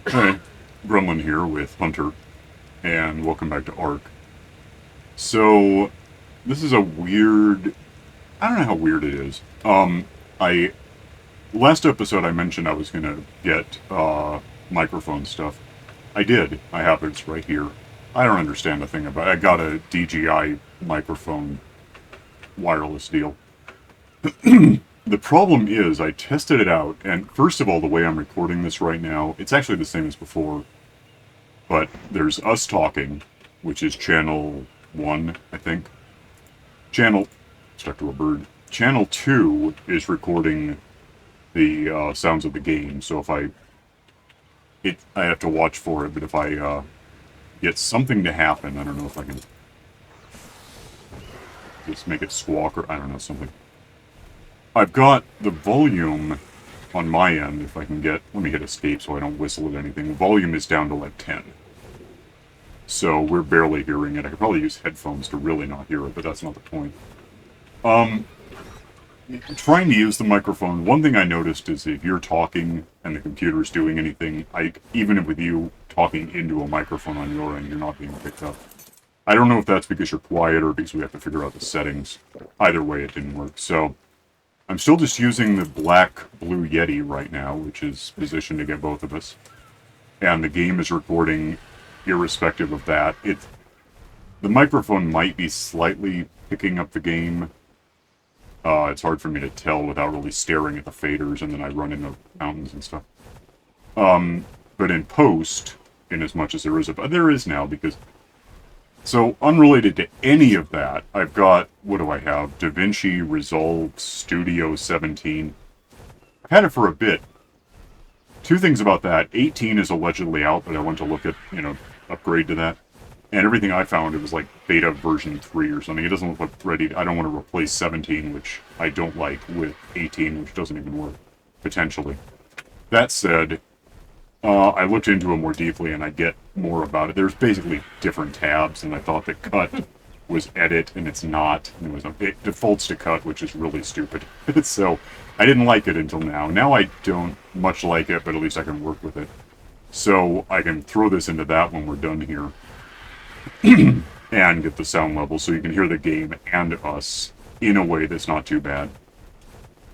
Hey, Gremlin here with Hunter, and welcome back to ARK. So, this is a weird. I don't know how weird it is. I last episode I mentioned I was gonna get microphone stuff. I did. I have it. It's right here. I don't understand a thing about it. I got a DJI microphone wireless deal. The problem is, I tested it out, and first of all, the way I'm recording this right now, it's actually the same as before. But there's us talking, which is channel 1, I think. Channel... stuck to a bird. Channel 2 is recording the sounds of the game, so if I have to watch for it, but if I get something to happen, I don't know if I can just make it squawk or, I don't know, something. I've got the volume on my end, if I can get... let me hit escape so I don't whistle at anything. The volume is down to like 10. So we're barely hearing it. I could probably use headphones to really not hear it, but that's not the point. Trying to use the microphone, one thing I noticed is if you're talking and the computer's doing anything, even with you talking into a microphone on your end, you're not being picked up. I don't know if that's because you're quiet or because we have to figure out the settings. Either way, it didn't work. So I'm still just using the black Blue Yeti right now, which is positioned to get both of us. And the game is recording irrespective of that. The microphone might be slightly picking up the game. It's hard for me to tell without really staring at the faders, and then I run into mountains and stuff. But in post, in as much as there is now, because... so, unrelated to any of that, I've got, what do I have? DaVinci Resolve Studio 17. I've had it for a bit. Two things about that. 18 is allegedly out, but I went to look at, upgrade to that. And everything I found, it was like beta version 3 or something. It doesn't look like ready. I don't want to replace 17, which I don't like, with 18, which doesn't even work, potentially. That said, I looked into it more deeply and I get more about it. There's basically different tabs, and I thought that cut was edit, and it's not. And it defaults to cut, which is really stupid. So I didn't like it until now. Now I don't much like it, but at least I can work with it. So I can throw this into that when we're done here. And get the sound level so you can hear the game and us in a way that's not too bad.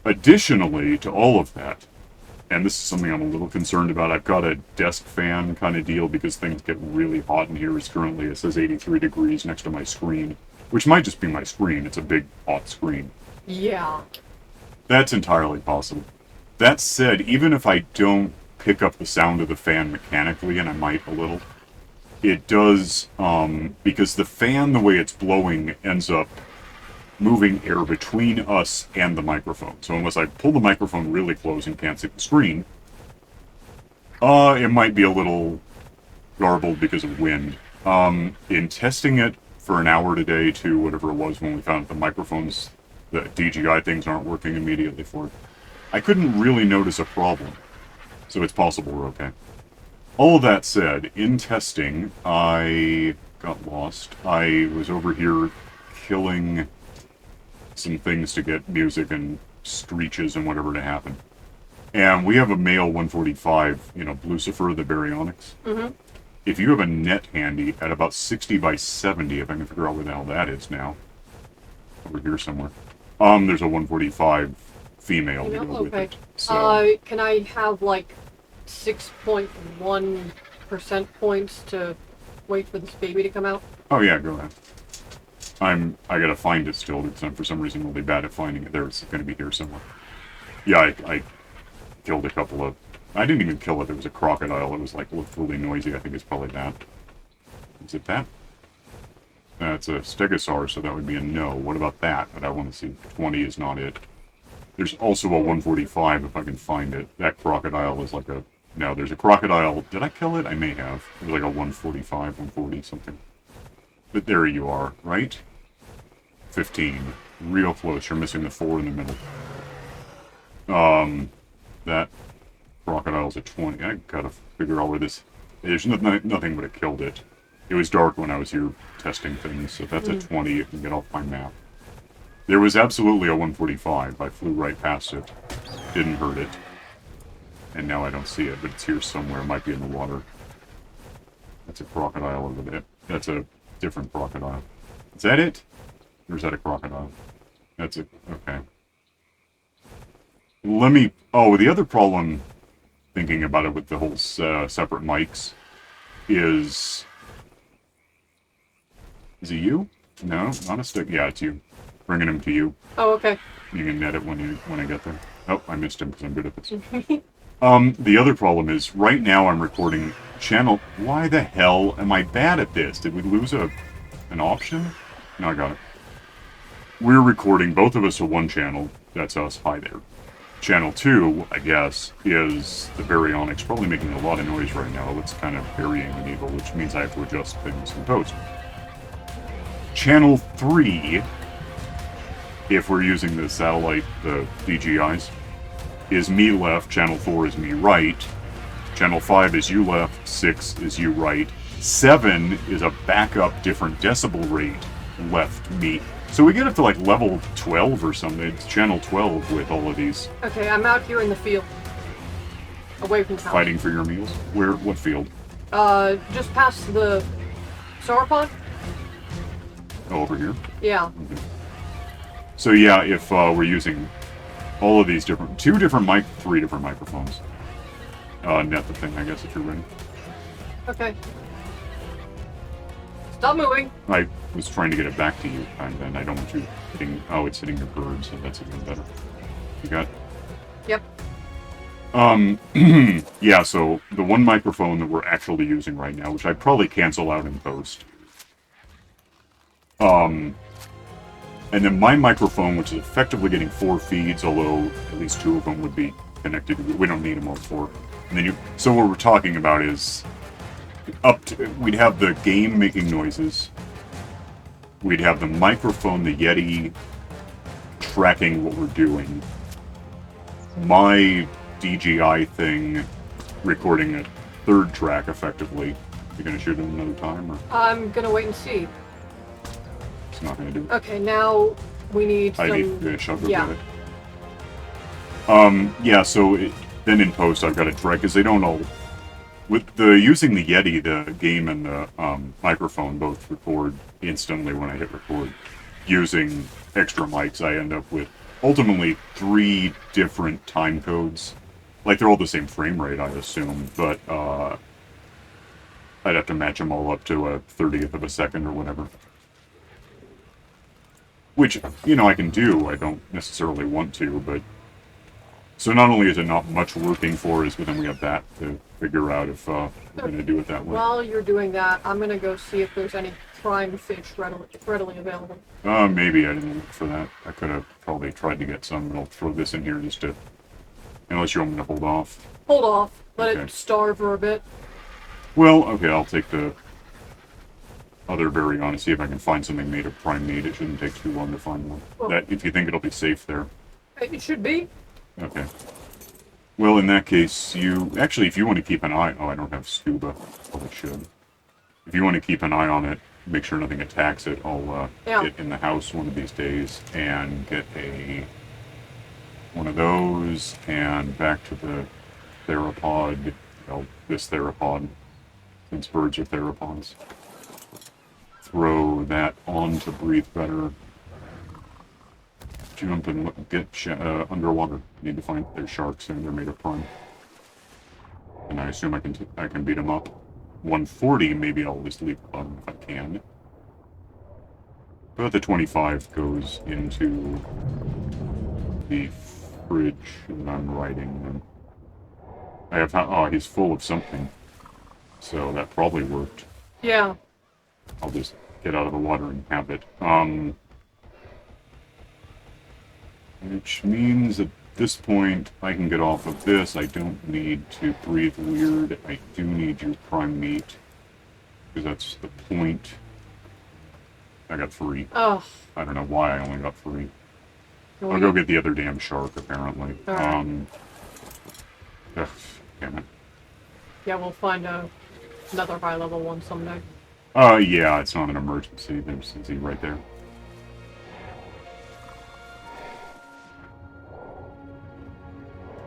Additionally to all of that, and this is something I'm a little concerned about, I've got a desk fan kind of deal because things get really hot in here. Currently it says 83 degrees next to my screen, which might just be my screen. It's a big hot screen. Yeah. That's entirely possible. That said, even if I don't pick up the sound of the fan mechanically, and I might a little, it does, because the fan, the way it's blowing, ends up moving air between us and the microphone. So unless I pull the microphone really close and can't see the screen, it might be a little garbled because of wind. In testing it for an hour today to whatever it was when we found the microphones, the DJI things aren't working immediately for it, I couldn't really notice a problem. So it's possible we're okay. All of that said, in testing, I got lost. I was over here killing some things to get music and screeches and whatever to happen. And we have a male 145, Lucifer, the baryonyx. Mm-hmm. If you have a net handy at about 60 by 70, if I can figure out where the hell that is now. Over here somewhere. There's a 145 female to go with it. So, can I have, 6.1% points to wait for this baby to come out? oh yeah, go ahead. I gotta find it still because I'm for some reason really bad at finding it. There, it's gonna be here somewhere. Yeah, I killed a couple of... I didn't even kill it. There was a crocodile. It was looked really noisy. I think it's probably that. Is it that? It's a stegosaur, so that would be a no. What about that? But I want to see. 20 is not it. There's also a 145 if I can find it. That crocodile is like a... no, there's a crocodile. Did I kill it? I may have. It was like a 145, 140 something. But there you are, right? 15. Real close. You're missing the 4 in the middle. That crocodile's a 20. I gotta figure out where this... there's nothing but it killed it. It was dark when I was here testing things, so that's a 20. You can get off my map. There was absolutely a 145. I flew right past it. Didn't hurt it. and now I don't see it, but it's here somewhere. It might be in the water. That's a crocodile over there. That's a different crocodile. Is that it? Or is that a crocodile? That's it. Okay. Let me... Oh, the other problem, thinking about it with the whole separate mics, is... Is it you? No, not a stick. Yeah, it's you. Bringing him to you. Oh, okay. You can net it when I get there. Oh, I missed him because I'm good at this. The other problem is, right now I'm recording channel... Why the hell am I bad at this? Did we lose an option? No, I got it. We're recording, both of us are one channel. That's us. Hi there. Channel 2, I guess, is the baryonyx, probably making a lot of noise right now. It's kind of burying the needle, which means I have to adjust things in post. Channel 3, if we're using the satellite, the DJIs, is me left, channel 4 is me right, channel 5 is you left, 6 is you right, 7 is a backup different decibel rate left me. So we get up to like level 12 or something. It's channel 12 with all of these. Okay, I'm out here in the field. Away from town. Fighting for your meals? Where? What field? Just past the sauropod? Oh, over here? Yeah. Okay. So yeah, if we're using all of these different... three different microphones. Net the thing, I guess, if you're ready. Okay. Stop moving. I was trying to get it back to you, and then I don't want you hitting... Oh, it's hitting your bird, so that's even better. You got... Yep. Yeah, so the one microphone that we're actually using right now, which I'd probably cancel out in post. And then my microphone, which is effectively getting 4 feeds, although at least 2 of them would be connected. We don't need them all 4. And then so what we're talking about is... we'd have the game making noises. We'd have the microphone, the Yeti, tracking what we're doing. My DJI thing recording a 3rd track, effectively. You're gonna shoot it another time, or? I'm gonna wait and see. It's not gonna do it. Okay, now we need some... I need to shove yeah. it. Yeah, so then in post I've got to drag, because they don't all... With using the Yeti, the game and the microphone both record instantly when I hit record. Using extra mics, I end up with ultimately 3 different time codes. Like, they're all the same frame rate, I assume, but I'd have to match them all up to a 30th of a second or whatever. Which, you know, I can do. I don't necessarily want to, but... So not only is it not much working for us, but then we have that to figure out if we're going to do it that way. While you're doing that, I'm going to go see if there's any prime fish readily available. Maybe I didn't look for that. I could have probably tried to get some, but I'll throw this in here just to... Unless you want me to hold off. Hold off. Let Okay. it starve for a bit. Well, okay, I'll take the other baryonyx and see if I can find something made of prime meat. It shouldn't take too long to find one. Well, That, if you think it'll be safe there. it should be. Okay. Well, in that case, actually, if you want to keep an eye... Oh, I don't have scuba. Probably should. If you want to keep an eye on it, make sure nothing attacks it, I'll get in the house one of these days and get one of those, and back to the theropod, well, this theropod, since birds are theropods. Throw that on to breathe better. Jump and get underwater. Need to find their sharks, and they're made of prime. And I assume I can beat them up. 140, maybe I'll just leave the button if I can. But the 25 goes into the fridge that I'm writing. And he's full of something. So that probably worked. Yeah. I'll just get out of the water and have it. Which means at this point I can get off of this. I don't need to breathe weird. I do need your prime meat. Because that's the point. I got 3. Oh. I don't know why I only got 3. Oh, I'll go get the other damn shark, apparently. Alright. Ugh, damn it. Yeah, we'll find another high-level one someday. Yeah, it's not an emergency. There's he right there.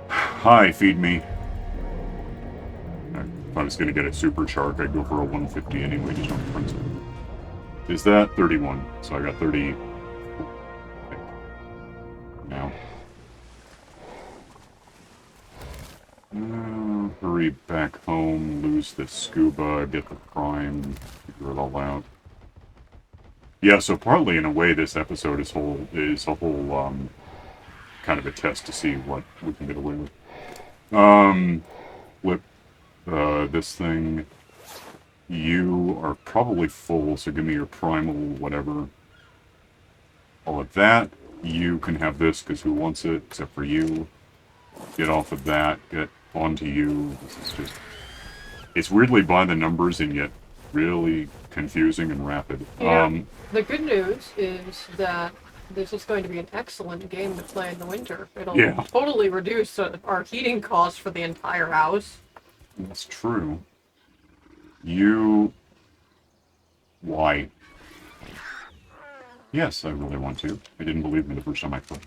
Hi, feed me. If I was going to get a super shark, I'd go for a 150 anyway, just on principle. Is that 31? So I got 30 now. Hurry back home, lose the scuba, get the prime, figure it all out. Yeah, so partly in a way this episode is a whole kind of a test to see what we can get away with. Flip this thing. You are probably full, so give me your primal whatever. All of that. You can have this because who wants it except for you. Get off of that, get onto you. This is just... It's weirdly by the numbers and yet really confusing and rapid. Yeah. The good news is that this is going to be an excellent game to play in the winter. It'll totally reduce our heating costs for the entire house. That's true. You... Why? Yes, I really want to. I didn't believe me the first time I played.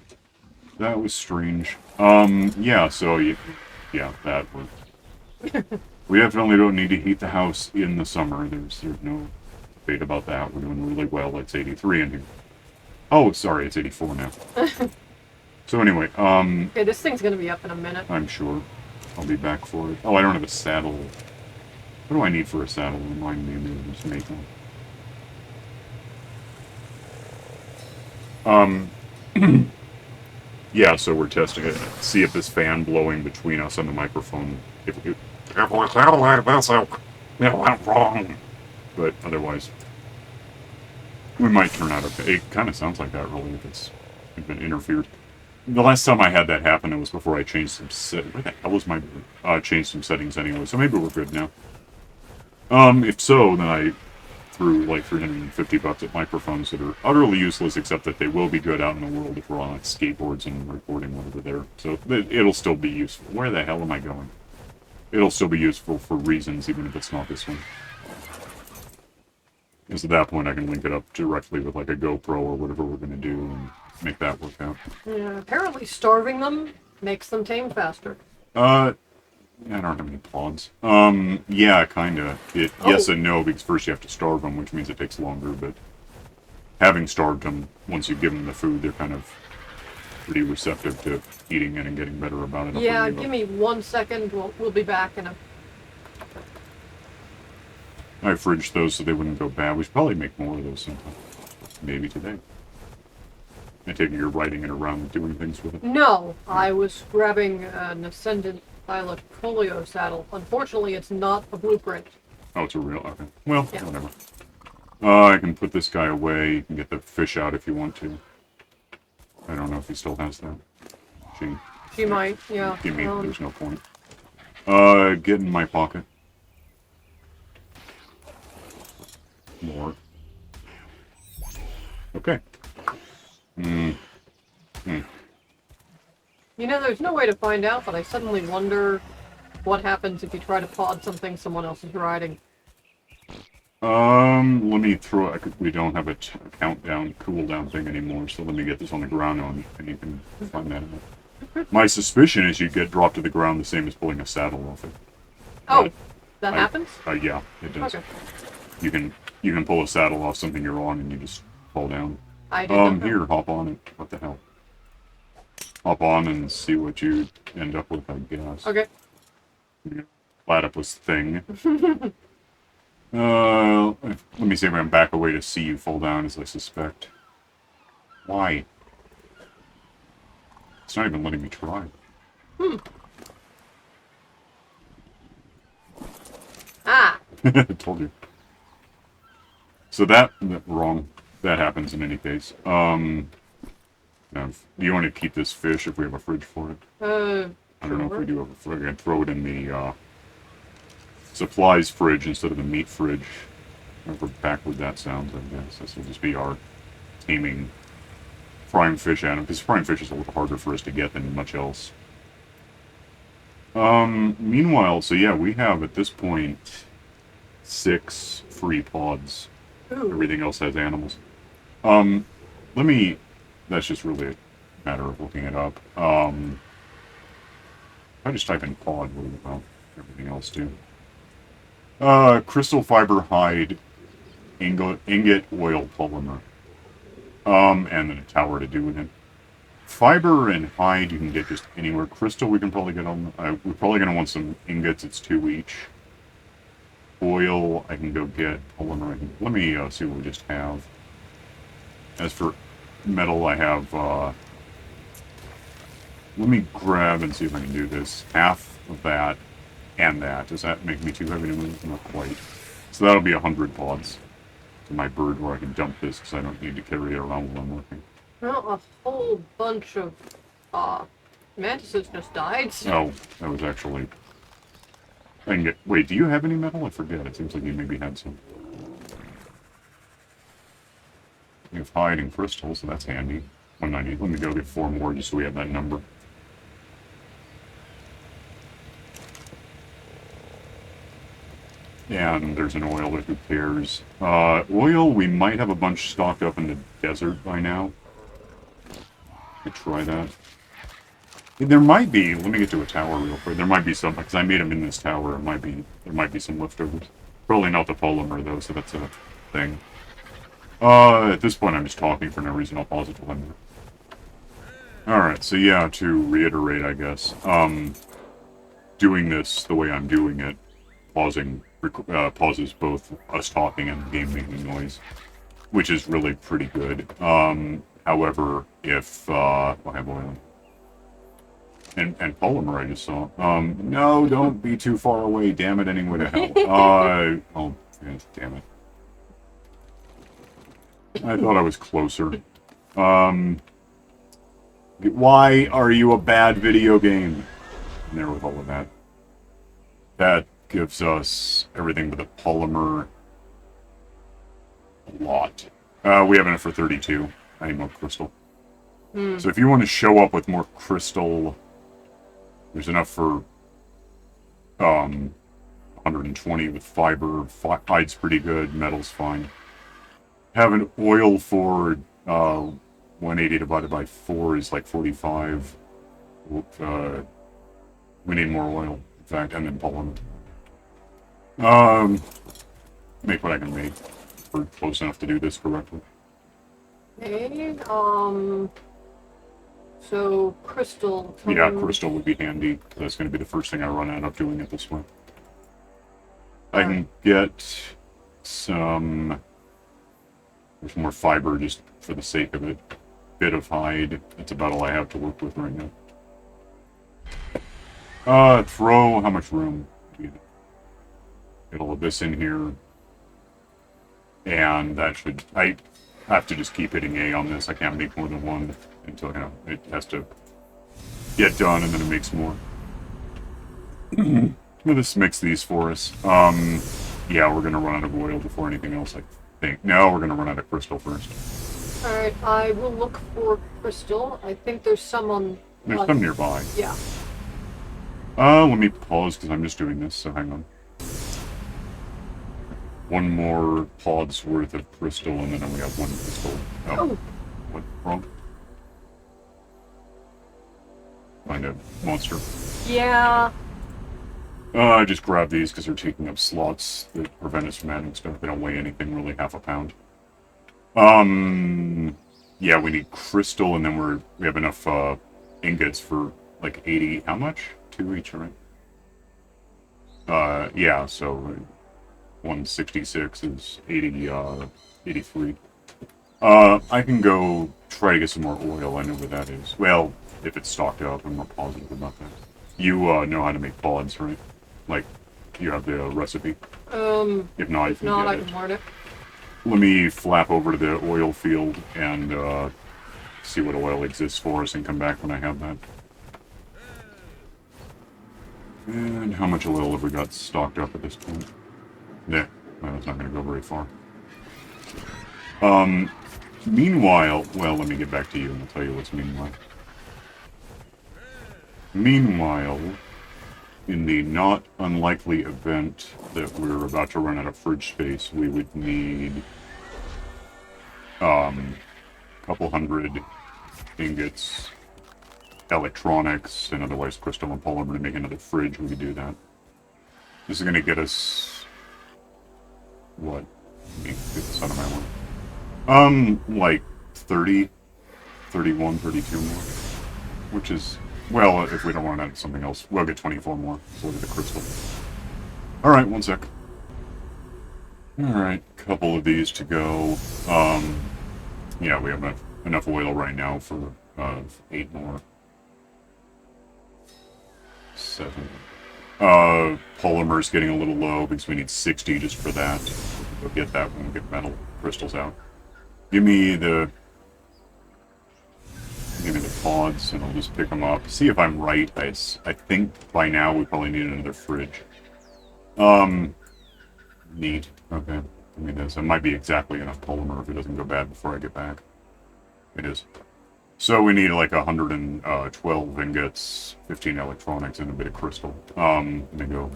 That was strange. Yeah, so, yeah, that worked. We definitely don't need to heat the house in the summer. There's no debate about that. We're doing really well. It's 83 in here. Oh, sorry, it's 84 now. So anyway, Okay, this thing's gonna be up in a minute. I'm sure. I'll be back for it. Oh, I don't have a saddle. What do I need for a saddle? Remind me, maybe just make one. Yeah, so we're testing it. See if this fan blowing between us and the microphone, if we sound like this, it went wrong. But otherwise, we might turn out okay. It kind of sounds like that, really, if it's been interfered. The last time I had that happen, it was before I changed some settings. Where the hell was my... changed some settings anyway, so maybe we're good now. If so, then I threw like $350 at microphones that are utterly useless, except that they will be good out in the world if we're on like skateboards and recording over there. So it'll still be useful. Where the hell am I going? It'll still be useful for reasons, even if it's not this one. Because at that point I can link it up directly with like a GoPro or whatever we're going to do and make that work out. Yeah, apparently starving them makes them tame faster. I don't have any pods. Yeah, kinda. Yes and no, because first you have to starve them, which means it takes longer, but having starved them, once you give them the food, they're kind of pretty receptive to eating it and getting better about it. Yeah, give me 1 second, we'll be back in a... I fridged those so they wouldn't go bad. We should probably make more of those sometime. Maybe today. I take it you're riding it around doing things with it? No, I was grabbing an Ascendant Pilot Folio saddle. Unfortunately, it's not a blueprint. Oh, it's a real... Okay. Well, yeah. Whatever. I can put this guy away. You can get the fish out if you want to. I don't know if he still has that. She might, yeah. Give me, there's no point. Get in my pocket. More. Okay. You know, there's no way to find out, but I suddenly wonder what happens if you try to pod something someone else is riding. Let me throw it. We don't have a countdown, cooldown thing anymore, so let me get this on the ground and you can find that out. My suspicion is you get dropped to the ground the same as pulling a saddle off it. Oh, that happens? Yeah, it does. Okay. You can pull a saddle off something you're on and you just fall down. I didn't know. Here, hop on it. What the hell? Hop on and see what you end up with, I guess. Okay. Platypus thing. Let me see if I can back away to see you fall down, as I suspect. Why? It's not even letting me try. Ah! I told you. So wrong. That happens in any case. Now, do you want to keep this fish if we have a fridge for it? I don't know if we do have a fridge. I can throw it in the supplies fridge instead of the meat fridge. However backward that sounds, I guess. This will just be our taming prime fish animal. Because prime fish is a little harder for us to get than much else. Meanwhile, so yeah, we have at this point 6 free pods. Ooh. Everything else has animals. That's just really a matter of looking it up. If I just type in pod, what about everything else too? Crystal fiber hide, ingot oil polymer. And then a tower to do with it. Fiber and hide you can get just anywhere. Crystal we can probably get on. We're probably going to want some ingots. It's 2 each. Oil I can go get. Polymer. Let me see what we just have. As for metal, I have. Let me grab and see if I can do this. Half of that and that. Does that make me too heavy to move? Not quite. So that'll be 100 pods to my bird where I can dump this because I don't need to carry it around while I'm working. Well, a whole bunch of mantises just died. Oh, that was actually... I can get... Wait, do you have any metal? I forget. It seems like you maybe had some. You have hide and crystal, so that's handy. 190. Let me go get 4 more just so we have that number. And there's an oil, but who cares? Oil, we might have a bunch stocked up in the desert by now. Let me try that. There might be, let me get to a tower real quick. There might be some, because I made them in this tower, there might be some leftovers. Probably not the polymer though, so that's a thing. At this point I'm just talking for no reason. I'll pause it till I'm there. Alright, so yeah, to reiterate, I guess. Doing this the way I'm doing it, pauses both us talking and the game making noise, which is really pretty good. However, if I have oil and polymer, I just saw. No, don't be too far away. Damn it, anyway to hell. Oh, yes, damn it. I thought I was closer. Why are you a bad video game? And there with all of that. That gives us everything but the polymer. A lot. We have enough for 32. I need more crystal. So if you want to show up with more crystal, there's enough for 120 with fiber. Hide's pretty good. Metal's fine. Have an oil for 180 divided by 4 is like 45. We need more oil, in fact, and then polymer. Make what I can make. We're close enough to do this correctly. Okay, so crystal. Yeah, crystal would be handy. That's going to be the first thing I run out of doing it this way. I can get some... There's more fiber just for the sake of it. Bit of hide. That's about all I have to work with right now. Throw... How much room? Get all of this in here. And that should... I have to just keep hitting A on this. I can't make more than one until, you know, it has to get done and then it makes more. Well, this makes these for us. Yeah, we're going to run out of oil before anything else, I think. No, we're going to run out of crystal first. Alright, I will look for crystal. I think there's some on... There's some nearby. Yeah. Let me pause because I'm just doing this, so hang on. One more pod's worth of crystal, and then we have 1 crystal. Oh. What? Wrong? Find a monster. Yeah. I just grabbed these because they're taking up slots that prevent us from adding stuff. They don't weigh anything, really, half a pound. Yeah, we need crystal, and then we have enough ingots for like 80. How much? 2 each, right? Yeah, so 166 is 83. I can go try to get some more oil. I know where that is. Well, if it's stocked up, I'm not positive about that. You know how to make pods, right? Like, you have the recipe? If not, you can get I it. can learn it. Let me flap over to the oil field and see what oil exists for us and come back when I have that. And how much oil have we got stocked up at this point? Yeah, well, that's not going to go very far. Meanwhile, well, let me get back to you and I'll tell you what's meanwhile. Meanwhile, in the not unlikely event that we're about to run out of fridge space, we would need a couple hundred ingots, electronics, and otherwise crystal and polymer to make another fridge. We could do that. This is going to get us what? Let me get this out of my one. Like 30, 31, 32 more. Which is, well, if we don't want to add something else, we'll get 24 more. So look at the crystal. Alright, one sec. Alright, couple of these to go. Yeah, we have enough oil right now for 8 more. 7. Polymer's getting a little low because we need 60 just for that. We'll get that when we get metal crystals out. Give me the pods and I'll just pick them up. See if I'm right. I think by now we probably need another fridge. Neat. Okay. Give me this. It might be exactly enough polymer if it doesn't go bad before I get back. It is. So we need like 112 ingots, 15 electronics, and a bit of crystal. Let me go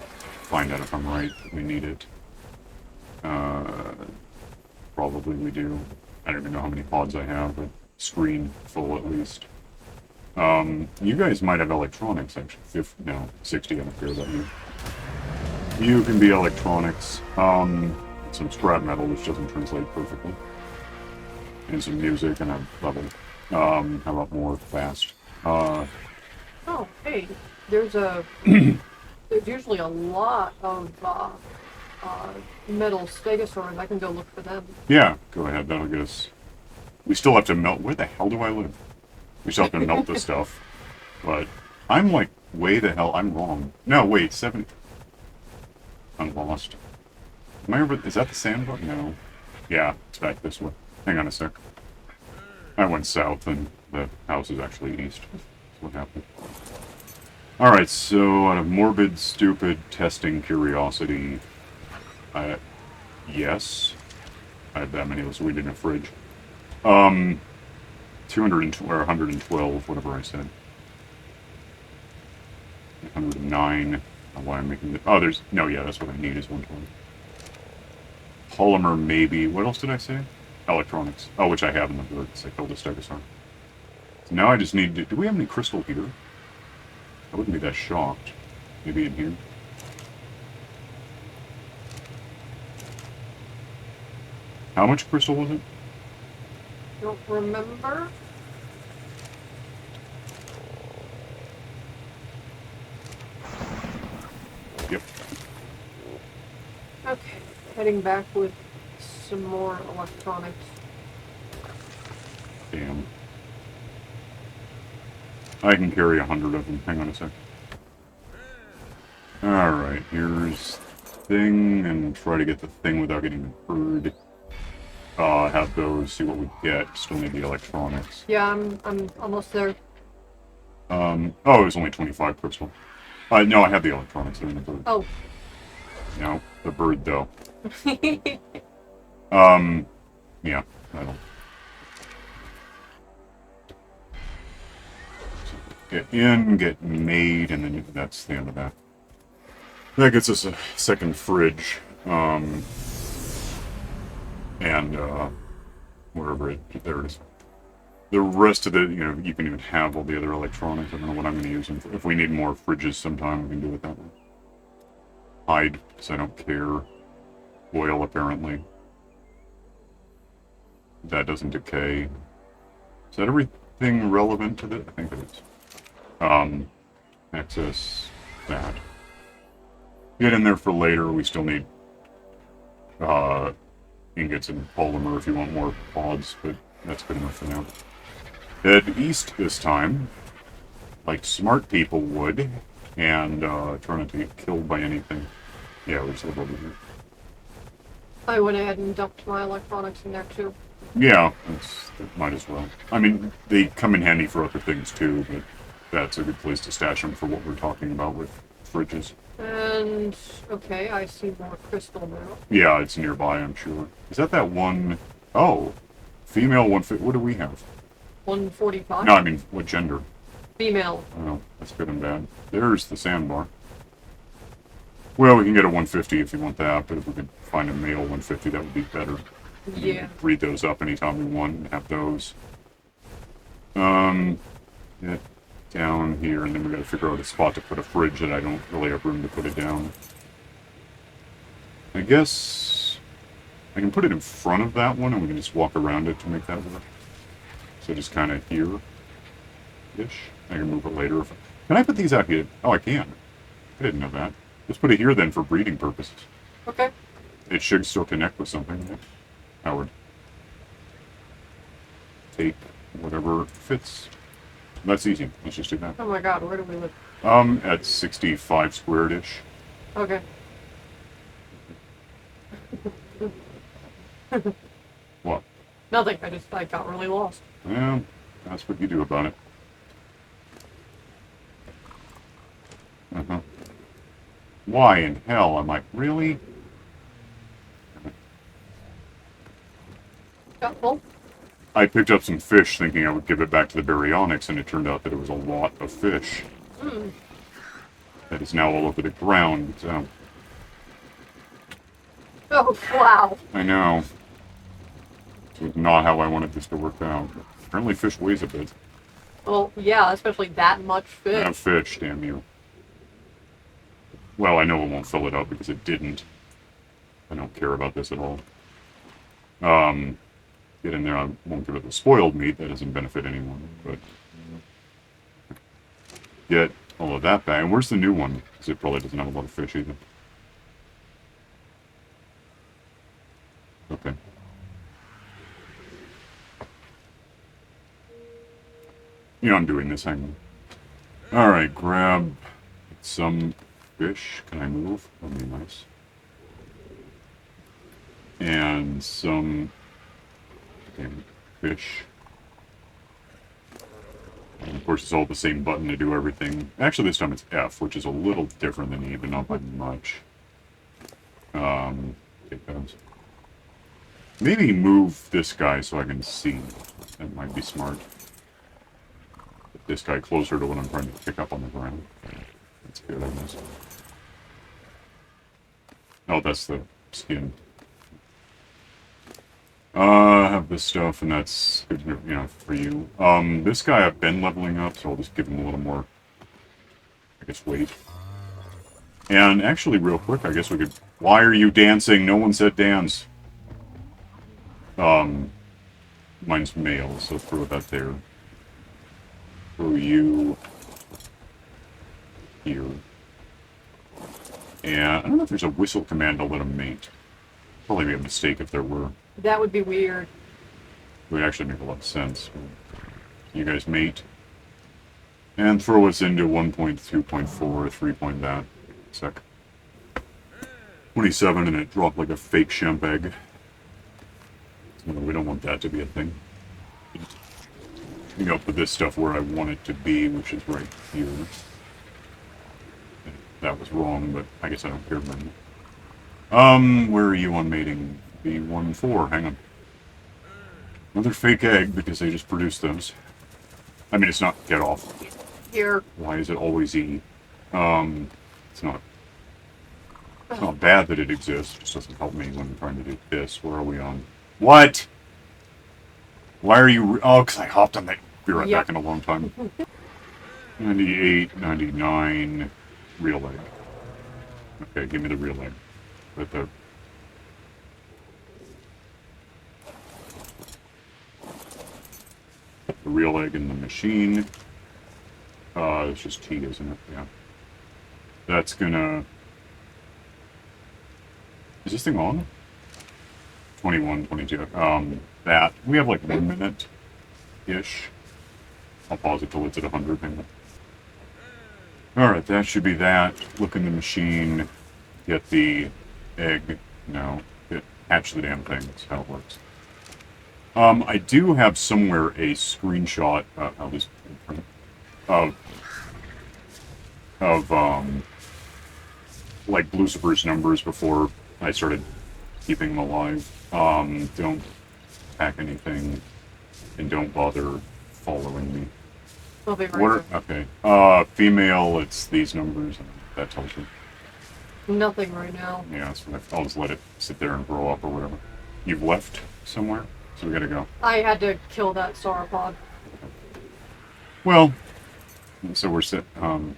find out if I'm right. We need it. Probably we do. I don't even know how many pods I have, but screen full at least. You guys might have electronics, actually. No, 60, I don't care about you. You can be electronics. Some scrap metal, which doesn't translate perfectly. And some music and a level. How about more fast? Oh, hey, there's there's usually a lot of metal stegosaurs. I can go look for them. Yeah, go ahead. That'll get us. We still have to melt. Where the hell do I live? We still have to melt the stuff. But I'm like way the hell. I'm wrong. No, wait, 7. I'm lost. Am I over? Is that the sandbar? No. Yeah, it's back this way. Hang on a sec. I went south, and the house is actually east. That's what happened. Alright, so out of morbid, stupid, testing curiosity, yes. I have that many of those weed in a fridge. 200 or 112, whatever I said. 109. Why I'm making the... Oh, there's... No, yeah, that's what I need is 120. Polymer, maybe. What else did I say? Electronics. Oh, which I have in the book, because I killed a stegosaur. So now I just need to... Do we have any crystal here? I wouldn't be that shocked. Maybe in here. How much crystal was it? Don't remember. Yep. Okay, heading back with some more electronics. Damn. I can carry 100 of them. Hang on a sec. Alright, here's thing, and try to get the thing without getting heard. Have those, see what we get. Still need the electronics. Yeah, I'm almost there. Oh, it was only 25 crystal. No, I have the electronics. They're in the bird. Oh. No, the bird, though. Yeah, that'll... Get in, get made, and then that's the end of that. That gets us a second fridge. And, wherever there it is. The rest of the, you know, you can even have all the other electronics. I don't know what I'm going to use them for. If we need more fridges sometime, we can do it that way. Hide, because I don't care. Oil, apparently. That doesn't decay. Is that everything relevant to this? I think it is. Access that. Get in there for later. We still need ingots and polymer if you want more pods, but that's good enough for now. Head east this time, like smart people would, and try not to get killed by anything. Yeah, we just live over here. I went ahead and dumped my electronics in there too. Yeah, that might as well. I mean, they come in handy for other things too, but that's a good place to stash them for what we're talking about with fridges. And, okay, I see more crystal now. Yeah, it's nearby, I'm sure. Is that one... Oh, female 150... What do we have? 145? No, I mean, what gender? Female. Oh, that's good and bad. There's the sandbar. Well, we can get a 150 if you want that, but if we could find a male 150, that would be better. Yeah. Breed those up anytime we want and have those. Get down here, and then we gotta figure out a spot to put a fridge that I don't really have room to put it down. I guess I can put it in front of that one, and we can just walk around it to make that work. So just kind of here-ish. I can move it later. Can I put these out here? Oh, I can. I didn't know that. Let's put it here then for breeding purposes. Okay. It should still connect with something. Right? Howard. Take whatever fits. That's easy. Let's just do that. Oh my god, where do we live? At 65 squared-ish. Okay. What? Nothing. I got really lost. Yeah, that's what you do about it. Uh-huh. Why in hell am I really? Got full? I picked up some fish thinking I would give it back to the baryonyx, and it turned out that it was a lot of fish. Hmm. That is now all over the ground. So. Oh, wow. I know. This was not how I wanted this to work out. Apparently fish weighs a bit. Well, yeah, especially that much fish. Yeah, fish, damn you. Well, I know it won't fill it up because it didn't. I don't care about this at all. Get in there, I won't give it the spoiled meat. That doesn't benefit anyone, but... Get all of that back. And where's the new one? Because it probably doesn't have a lot of fish either. Okay. You know I'm doing this, hang on. Alright, grab some fish. Can I move? That'd be nice. And some fish. And of course, it's all the same button to do everything. Actually, this time it's F, which is a little different than E, but not by much. Take those. Maybe move this guy so I can see. That might be smart. Put this guy closer to what I'm trying to pick up on the ground. That's good, I guess. Oh, that's the skin. I have this stuff, and that's good, you know, for you. This guy I've been leveling up, so I'll just give him a little more, I guess, weight. And actually, real quick, I guess we could... Why are you dancing? No one said dance. Mine's male, so throw that there. Throw you... here. And I don't know if there's a whistle command to let him mate. Probably be a mistake if there were. That would be weird. It would actually make a lot of sense. You guys mate. And throw us into 1.2.4, 3 point that. Sec. 27 and it dropped like a fake shemp egg. So we don't want that to be a thing. You know, put this stuff where I want it to be, which is right here. That was wrong, but I guess I don't care about it. Where are you on mating? B14, hang on. Another fake egg, because they just produced those. I mean, it's not get off. Here. Why is it always E? It's not bad that it exists, it just doesn't help me when I'm trying to do this. Where are we on? What? Why are you... Oh, because I hopped on that. Be right back in a long time. 98, 99, real egg. Okay, give me the real egg. Right there. The real egg in the machine. It's just T, isn't it? Yeah. That's gonna... Is this thing on? 21, 22. That. We have like 1 minute-ish. I'll pause it till it's at 100. Alright, that should be that. Look in the machine. Get the egg. No. Hatch the damn thing. That's how it works. I do have somewhere a screenshot, I'll just print, of like Lucifer's numbers before I started keeping them alive. Don't pack anything, and don't bother following me. I'll be right back. Okay. Female, it's these numbers, and that tells you. Nothing right now. Yeah, so I'll just let it sit there and grow up or whatever. You've left somewhere? So we gotta go. I had to kill that sauropod. Well, so we're set. We're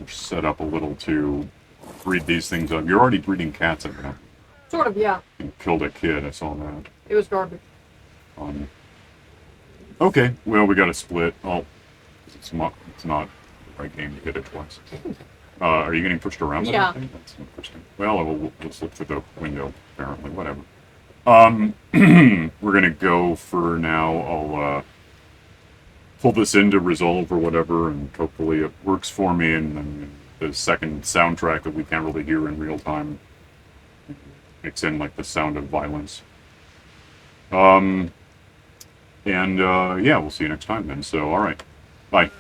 set up a little to breed these things up. You're already breeding cats, I bet. Sort of, yeah. You killed a kid, I saw that. It was garbage. Okay, well, we got to split. Oh, it's not the right game to hit it twice. Are you getting pushed around? Yeah. That's interesting. Well, let's look for the window, apparently. Whatever. We're going to go for now. I'll pull this into Resolve or whatever, and hopefully it works for me, and then the second soundtrack that we can't really hear in real time mix in, like, the sound of violence. And, yeah, we'll see you next time then. So, alright. Bye.